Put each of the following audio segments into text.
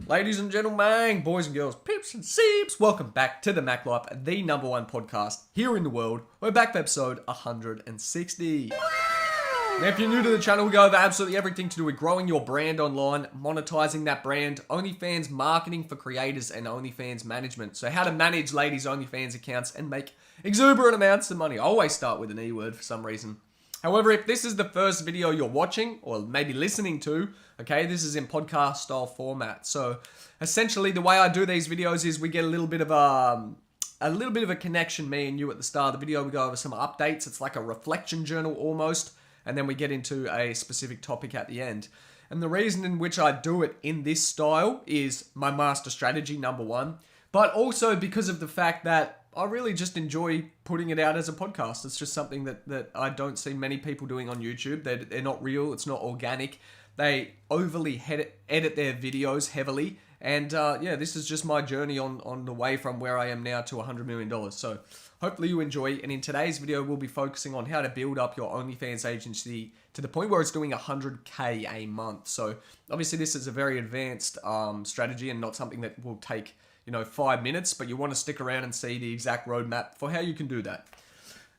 Ladies and gentlemen, boys and girls, peeps and seeps, welcome back to the Mac Life, the number one podcast here in the world. We're back for episode 160. Now, if you're new to the channel, we go over absolutely everything to do with growing your brand online, monetizing that brand, OnlyFans marketing for creators, and OnlyFans management. So how to manage ladies' OnlyFans accounts and make exuberant amounts of money. I always start with an E word for some reason. However, if this is the first video you're watching or maybe listening to, okay, this is in podcast style format. So essentially the way I do these videos is we get a little bit of a connection, me and you, at the start of the video. We go over some updates. It's like a reflection journal almost. And then we get into a specific topic at the end. And the reason in which I do it in this style is my master strategy, number one. But also because of the fact that I really just enjoy putting it out as a podcast. It's just something that I don't see many people doing on YouTube. They're not real. It's not organic. They overly edit their videos heavily. And yeah, this is just my journey on the way from where I am now to $100 million. So hopefully you enjoy. And in today's video, we'll be focusing on how to build up your OnlyFans agency to the point where it's doing 100K a month. So obviously this is a very advanced strategy and not something that will take 5 minutes, but you want to stick around and see the exact roadmap for how you can do that.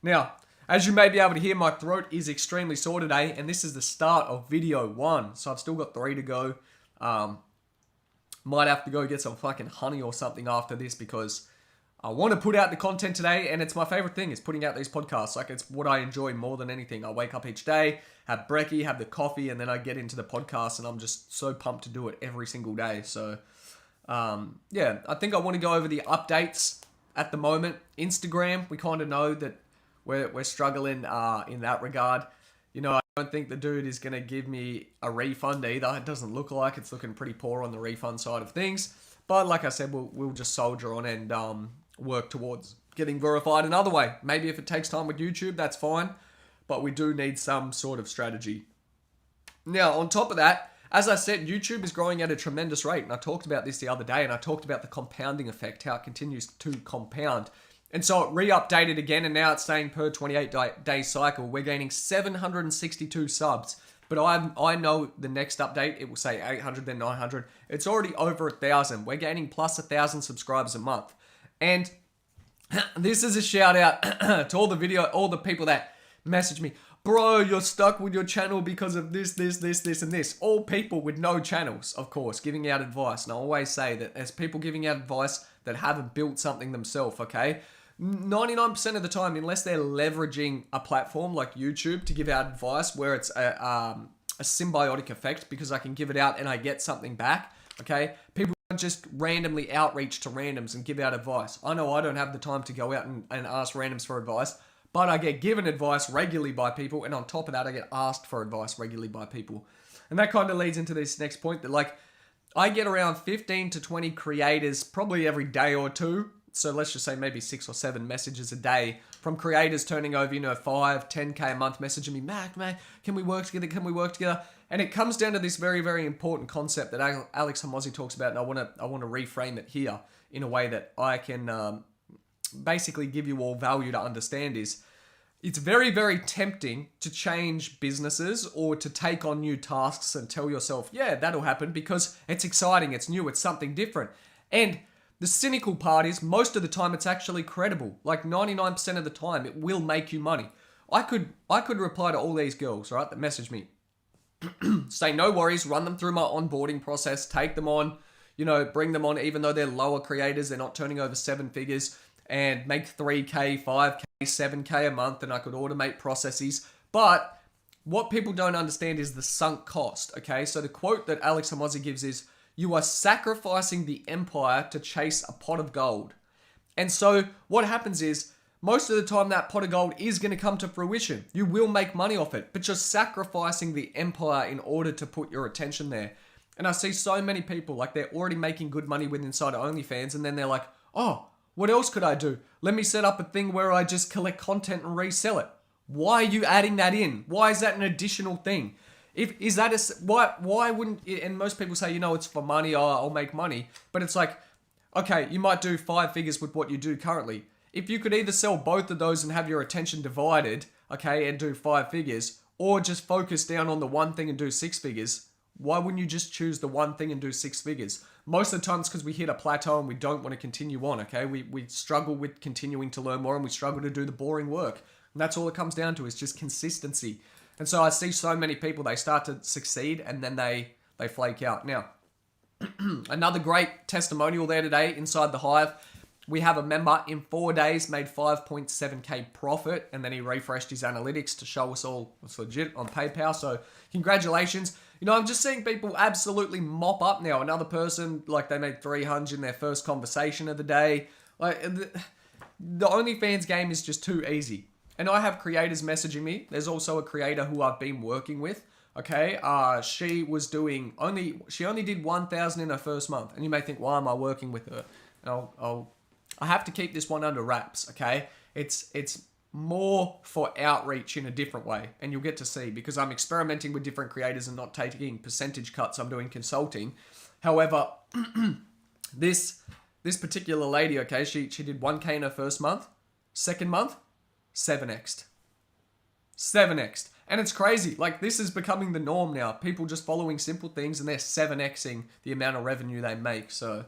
Now, as you may be able to hear, my throat is extremely sore today, and this is the start of video 1. So I've still got 3 to go. Might have to go get some fucking honey or something after this because I want to put out the content today, and it's my favorite thing is putting out these podcasts. Like, it's what I enjoy more than anything. I wake up each day, have brekkie, have the coffee, and then I get into the podcast, and I'm just so pumped to do it every single day. So yeah, I think I want to go over the updates at the moment. Instagram, we kind of know that we're struggling in that regard. I don't think the dude is going to give me a refund either. It doesn't look like it's looking pretty poor on the refund side of things. But like I said, we'll just soldier on and work towards getting verified another way. Maybe if it takes time with YouTube, that's fine. But we do need some sort of strategy. Now, on top of that, as I said, YouTube is growing at a tremendous rate, and I talked about this the other day, and I talked about the compounding effect, how it continues to compound. And so it re-updated again, and now it's saying per 28-day cycle, we're gaining 762 subs. But I know the next update, it will say 800, then 900. It's already over 1,000. We're gaining plus 1,000 subscribers a month. And this is a shout out to all the people that message me. Bro, you're stuck with your channel because of this, and this. All people with no channels, of course, giving out advice. And I always say that there's people giving out advice that haven't built something themselves, okay? 99% of the time, unless they're leveraging a platform like YouTube to give out advice where it's a symbiotic effect because I can give it out and I get something back, okay? People don't just randomly outreach to randoms and give out advice. I know I don't have the time to go out and ask randoms for advice, but I get given advice regularly by people, and on top of that, I get asked for advice regularly by people. And that kind of leads into this next point that, like, I get around 15 to 20 creators probably every day or two. So let's just say maybe 6 or 7 messages a day from creators turning over, 5, 10K a month, messaging me, Mac, can we work together? Can we work together? And it comes down to this very, very important concept that Alex Hormozi talks about, and I want to reframe it here in a way that I can basically give you all value to understand. Is it's very, very tempting to change businesses or to take on new tasks and tell yourself, yeah, that'll happen because it's exciting, it's new, it's something different. And the cynical part is most of the time it's actually credible. Like 99% of the time it will make you money. I could reply to all these girls, right, that message me. Say no worries, run them through my onboarding process, take them on, bring them on even though they're lower creators, they're not turning over 7 figures, and make 3K, 5K, 7K a month, and I could automate processes. But what people don't understand is the sunk cost, okay? So the quote that Alex Hormozi gives is, you are sacrificing the empire to chase a pot of gold. And so what happens is, most of the time that pot of gold is going to come to fruition. You will make money off it, but you're sacrificing the empire in order to put your attention there. And I see so many people, like they're already making good money with inside of OnlyFans, and then they're like, oh, what else could I do? Let me set up a thing where I just collect content and resell it. Why are you adding that in? Why is that an additional thing? Why wouldn't, and most people say, it's for money, I'll make money. But it's like, okay, you might do 5 figures with what you do currently. If you could either sell both of those and have your attention divided, okay, and do 5 figures, or just focus down on the one thing and do 6 figures, Why wouldn't you just choose the one thing and do 6 figures? Most of the time it's because we hit a plateau and we don't want to continue on, okay? We struggle with continuing to learn more and we struggle to do the boring work. And that's all it comes down to, is just consistency. And so I see so many people, they start to succeed and then they flake out. Now, another great testimonial there today inside the Hive. We have a member in 4 days made 5.7k profit, and then he refreshed his analytics to show us all it's legit on PayPal. So congratulations. You know, I'm just seeing people absolutely mop up now. Another person, like they made 300 in their first conversation of the day. Like the OnlyFans game is just too easy. And I have creators messaging me. There's also a creator who I've been working with. Okay, she only did 1,000 in her first month, and you may think, why am I working with her? And I have to keep this one under wraps. Okay, it's more for outreach in a different way, and you'll get to see, because I'm experimenting with different creators and not taking percentage cuts. I'm doing consulting. However, this particular lady, okay, she did 1k in her first month. Second month, 7x'd. 7x'd. And it's crazy. Like, this is becoming the norm now. People just following simple things and they're 7xing the amount of revenue they make. So,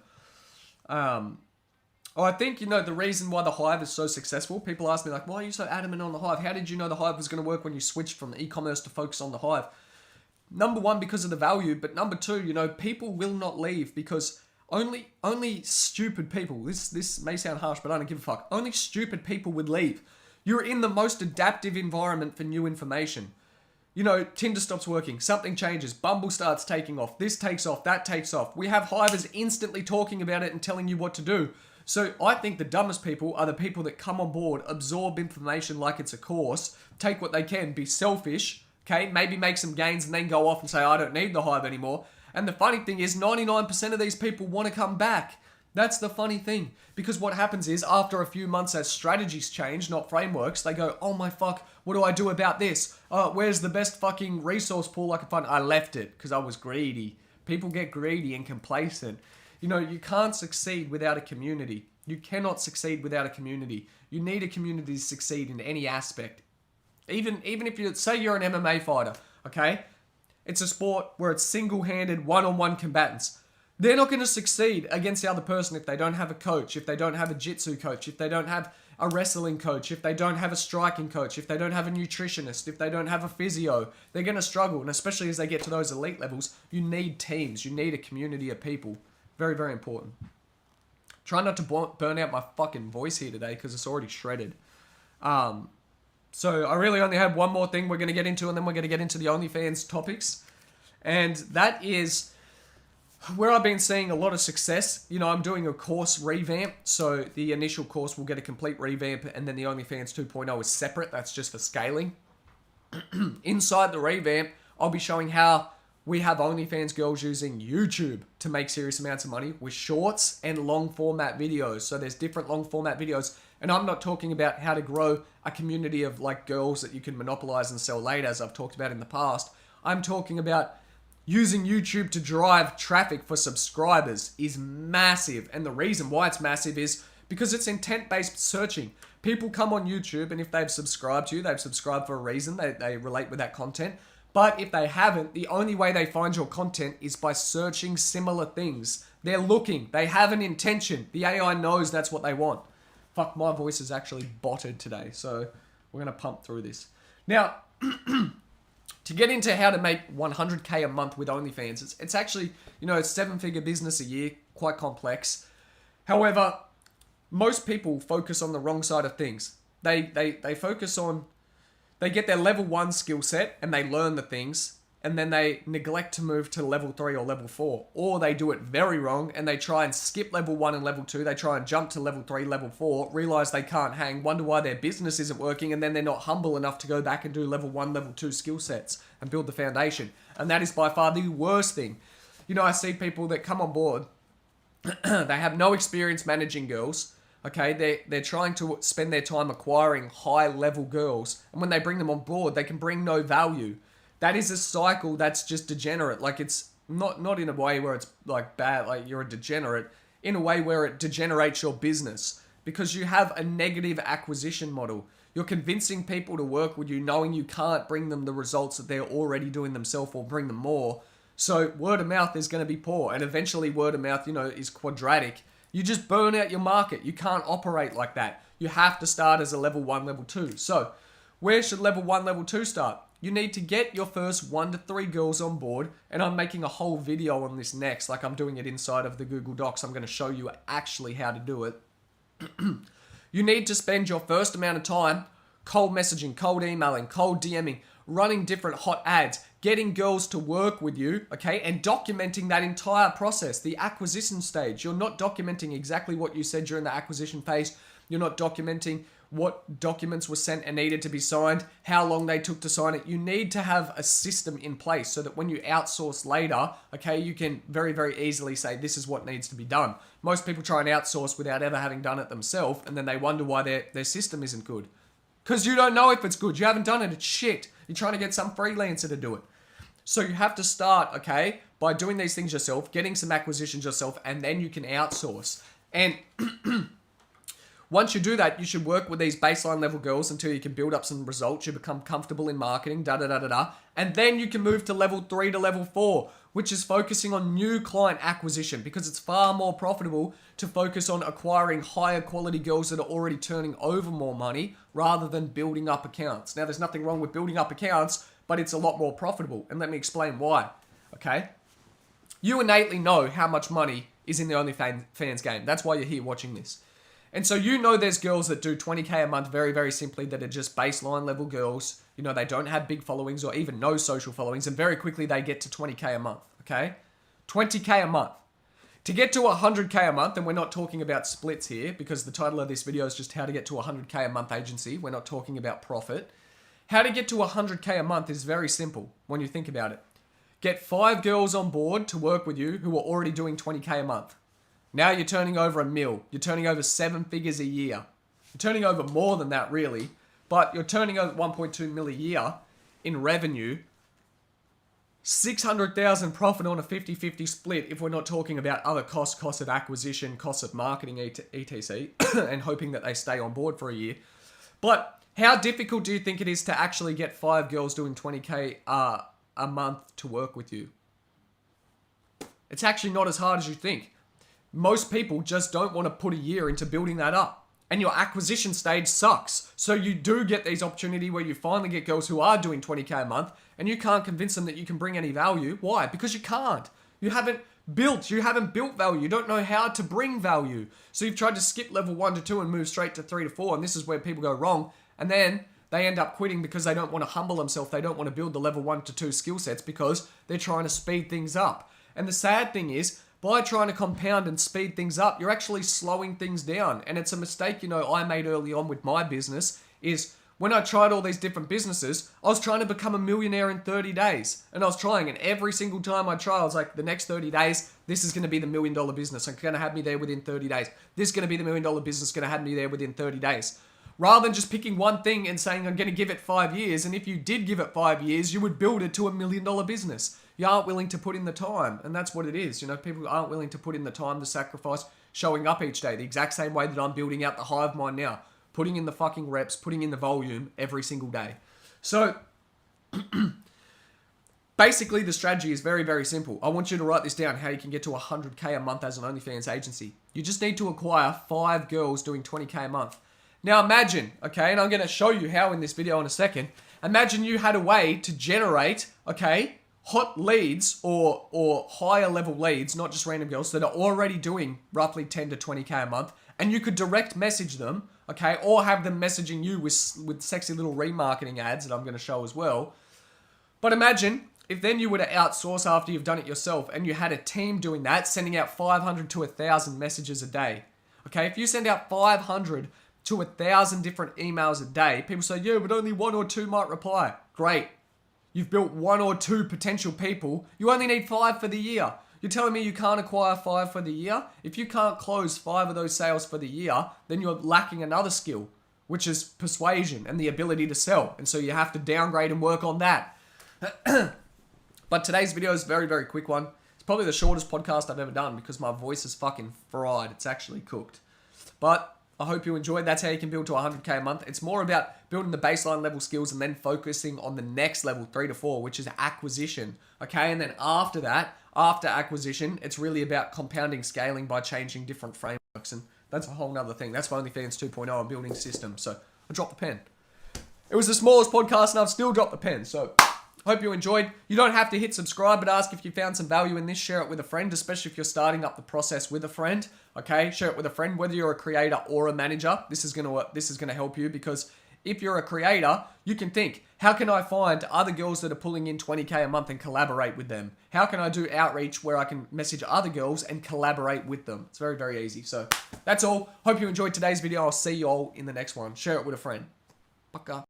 I think, you know, the reason why the Hive is so successful, people ask me, like, why are you so adamant on the Hive? How did you know the Hive was going to work when you switched from e-commerce to focus on the Hive? Number one, because of the value. But number two, you know, people will not leave because only stupid people, this may sound harsh, but I don't give a fuck. Only stupid people would leave. You're in the most adaptive environment for new information. You know, Tinder stops working, something changes, Bumble starts taking off, this takes off, that takes off. We have Hivers instantly talking about it and telling you what to do. So I think the dumbest people are the people that come on board, absorb information like it's a course, take what they can, be selfish, okay, maybe make some gains and then go off and say, I don't need the Hive anymore. And the funny thing is 99% of these people want to come back. That's the funny thing. Because what happens is, after a few months as strategies change, not frameworks, they go, oh my fuck, what do I do about this? Where's the best fucking resource pool I can find? I left it because I was greedy. People get greedy and complacent. You know, you can't succeed without a community. You cannot succeed without a community. You need a community to succeed in any aspect. Even if you, say you're an MMA fighter, okay? It's a sport where it's single-handed, one-on-one combatants. They're not going to succeed against the other person if they don't have a coach, if they don't have a jitsu coach, if they don't have a wrestling coach, if they don't have a striking coach, if they don't have a nutritionist, if they don't have a physio. They're going to struggle, and especially as they get to those elite levels, you need teams. You need a community of people. Very, very important. Try not to burn out my fucking voice here today because it's already shredded. So I really only have one more thing we're going to get into, and then we're going to get into the OnlyFans topics. And that is where I've been seeing a lot of success. You know, I'm doing a course revamp. So the initial course will get a complete revamp, and then the OnlyFans 2.0 is separate. That's just for scaling. Inside the revamp, I'll be showing how we have OnlyFans girls using YouTube to make serious amounts of money with shorts and long format videos. So there's different long format videos. And I'm not talking about how to grow a community of like girls that you can monopolize and sell later, as I've talked about in the past. I'm talking about using YouTube to drive traffic for subscribers is massive. And the reason why it's massive is because it's intent-based searching. People come on YouTube, and if they've subscribed to you, they've subscribed for a reason. They relate with that content. But if they haven't, the only way they find your content is by searching similar things. They're looking. They have an intention. The AI knows that's what they want. Fuck, my voice is actually botted today, so we're going to pump through this. Now, to get into how to make 100k a month with OnlyFans, it's actually, you know, it's 7-figure business a year, quite complex. However, most people focus on the wrong side of things. They focus on, they get their level 1 skill set and they learn the things, and then they neglect to move to level 3 or level 4. Or they do it very wrong and they try and skip level 1 and level 2. They try and jump to level 3, level 4, realize they can't hang, wonder why their business isn't working, and then they're not humble enough to go back and do level 1, level 2 skill sets and build the foundation. And that is by far the worst thing. You know, I see people that come on board, they have no experience managing girls. Okay, they're trying to spend their time acquiring high-level girls, and when they bring them on board, they can bring no value. That is a cycle that's just degenerate. Like, it's not in a way where it's like bad, like you're a degenerate, in a way where it degenerates your business because you have a negative acquisition model. You're convincing people to work with you knowing you can't bring them the results that they're already doing themselves or bring them more. So word of mouth is going to be poor, and eventually word of mouth, is quadratic. You just burn out your market. You can't operate like that. You have to start as a level 1, level 2. So where should level 1, level 2 start? You need to get your first 1 to 3 girls on board, and I'm making a whole video on this next, like I'm doing it inside of the Google Docs. I'm going to show you actually how to do it. You need to spend your first amount of time cold messaging, cold emailing, cold DMing, running different hot ads, getting girls to work with you, okay, and documenting that entire process, the acquisition stage. You're not documenting exactly what you said during the acquisition phase. You're not documenting what documents were sent and needed to be signed, how long they took to sign it. You need to have a system in place so that when you outsource later, okay, you can very, very easily say, this is what needs to be done. Most people try and outsource without ever having done it themselves, and then they wonder why their system isn't good. Because you don't know if it's good. You haven't done it. It's shit. You're trying to get some freelancer to do it. So you have to start, okay, by doing these things yourself, getting some acquisitions yourself, and then you can outsource. And once you do that, you should work with these baseline level girls until you can build up some results. You become comfortable in marketing, and then you can move to level 3 to level 4, which is focusing on new client acquisition, because it's far more profitable to focus on acquiring higher quality girls that are already turning over more money rather than building up accounts. Now, there's nothing wrong with building up accounts, but it's a lot more profitable. And let me explain why, okay? You innately know how much money is in the OnlyFans game. That's why you're here watching this. And so you know there's girls that do 20K a month very, very simply, that are just baseline level girls. They don't have big followings or even no social followings, and very quickly they get to 20K a month, okay? 20K a month. To get to 100K a month, and we're not talking about splits here because the title of this video is just how to get to 100K a month agency. We're not talking about profit. How to get to 100K a month is very simple when you think about it. Get 5 girls on board to work with you who are already doing 20K a month. Now you're turning over $1 million. You're turning over 7 figures a year. You're turning over more than that, really, but you're turning over 1.2 million a year in revenue. 600,000 profit on a 50-50 split if we're not talking about other costs of acquisition, costs of marketing, etc., and hoping that they stay on board for a year. But how difficult do you think it is to actually get 5 girls doing 20K a month to work with you? It's actually not as hard as you think. Most people just don't want to put a year into building that up. And your acquisition stage sucks. So you do get these opportunities where you finally get girls who are doing 20K a month, and you can't convince them that you can bring any value. Why? Because you can't. You haven't built value. You don't know how to bring value. So you've tried to skip level 1 to 2 and move straight to 3 to 4, and this is where people go wrong. And then they end up quitting because they don't want to humble themselves. They don't want to build the level 1 to 2 skill sets because they're trying to speed things up. And the sad thing is, by trying to compound and speed things up, you're actually slowing things down. And it's a mistake, I made early on with my business, is when I tried all these different businesses, I was trying to become a millionaire in 30 days. And I was trying, and every single time I try, I was like, the next 30 days, this is going to be the $1 million business. It's going to have me there within 30 days. This is going to be the $1 million business, going to have me there within 30 days. Rather than just picking one thing and saying, I'm going to give it 5 years. And if you did give it 5 years, you would build it to $1 million business. You aren't willing to put in the time. And that's what it is. People aren't willing to put in the time, the sacrifice, showing up each day. The exact same way that I'm building out the hive mind now. Putting in the fucking reps, putting in the volume every single day. So, basically the strategy is very, very simple. I want you to write this down, how you can get to 100K a month as an OnlyFans agency. You just need to acquire 5 girls doing 20K a month. Now imagine, okay, and I'm going to show you how in this video in a second. Imagine you had a way to generate, okay, hot leads or higher level leads, not just random girls that are already doing roughly 10 to 20K a month, and you could direct message them, okay, or have them messaging you with sexy little remarketing ads that I'm going to show as well. But imagine if then you were to outsource after you've done it yourself and you had a team doing that, sending out 500 to 1,000 messages a day. Okay, if you send out 500 to 1,000 different emails a day, people say, yeah, but only 1 or 2 might reply. Great. You've built 1 or 2 potential people. You only need 5 for the year. You're telling me you can't acquire 5 for the year? If you can't close 5 of those sales for the year, then you're lacking another skill, which is persuasion and the ability to sell. And so you have to downgrade and work on that. But today's video is a very, very quick one. It's probably the shortest podcast I've ever done because my voice is fucking fried. It's actually cooked. But I hope you enjoyed. That's how you can build to 100K a month. It's more about building the baseline level skills and then focusing on the next level, 3 to 4, which is acquisition. Okay, and then after that, after acquisition, it's really about compounding scaling by changing different frameworks. And that's a whole nother thing. That's OnlyFans 2.0 and building systems. So I dropped the pen. It was the smallest podcast and I've still dropped the pen. So hope you enjoyed. You don't have to hit subscribe, but ask if you found some value in this. Share it with a friend, especially if you're starting up the process with a friend. Okay, share it with a friend, whether you're a creator or a manager. This is gonna help you, because if you're a creator, you can think, how can I find other girls that are pulling in 20K a month and collaborate with them? How can I do outreach where I can message other girls and collaborate with them? It's very, very easy. So that's all. Hope you enjoyed today's video. I'll see you all in the next one. Share it with a friend. Paka.